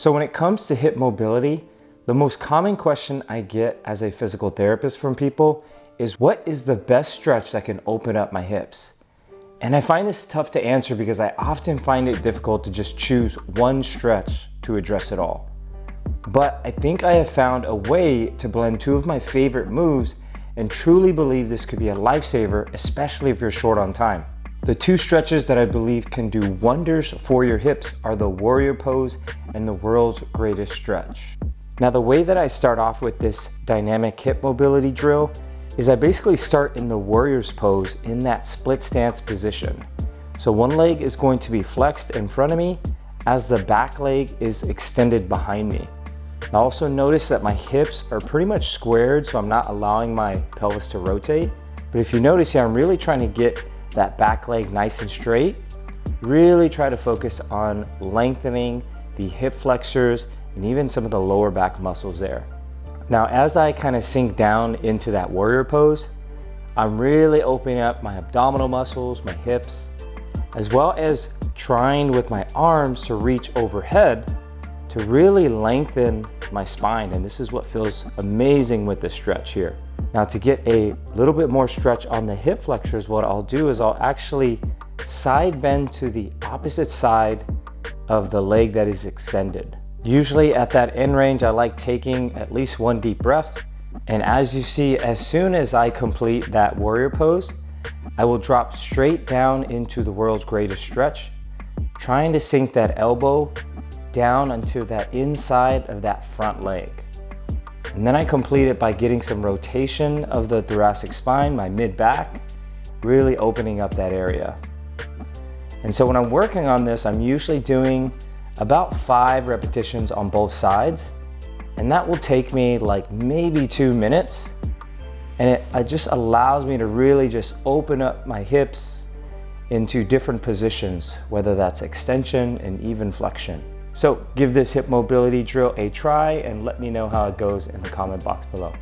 So when it comes to hip mobility, the most common question I get as a physical therapist from people is, what is the best stretch that can open up my hips? And I find this tough to answer because I often find it difficult to just choose one stretch to address it all. But I think I have found a way to blend two of my favorite moves and truly believe this could be a lifesaver, especially if you're short on time. The two stretches that I believe can do wonders for your hips are the warrior pose and the world's greatest stretch. Now, the way that I start off with this dynamic hip mobility drill is I basically start in the warrior's pose in that split stance position. So one leg is going to be flexed in front of me as the back leg is extended behind me. I also notice that my hips are pretty much squared, so I'm not allowing my pelvis to rotate. But if you notice here, I'm really trying to get that back leg nice and straight. Really try to focus on lengthening the hip flexors and even some of the lower back muscles there. Now, as I kind of sink down into that warrior pose, I'm really opening up my abdominal muscles, my hips, as well as trying with my arms to reach overhead to really lengthen my spine. And this is what feels amazing with this stretch here. Now, to get a little bit more stretch on the hip flexors, what I'll do is I'll actually side bend to the opposite side of the leg that is extended. Usually at that end range, I like taking at least one deep breath. And as you see, as soon as I complete that warrior pose, I will drop straight down into the world's greatest stretch, trying to sink that elbow down onto that inside of that front leg. And then I complete it by getting some rotation of the thoracic spine, my mid-back, really opening up that area. And so when I'm working on this, I'm usually doing about 5 repetitions on both sides. And that will take me like maybe 2 minutes. And it just allows me to really just open up my hips into different positions, whether that's extension and even flexion. So give this hip mobility drill a try and let me know how it goes in the comment box below.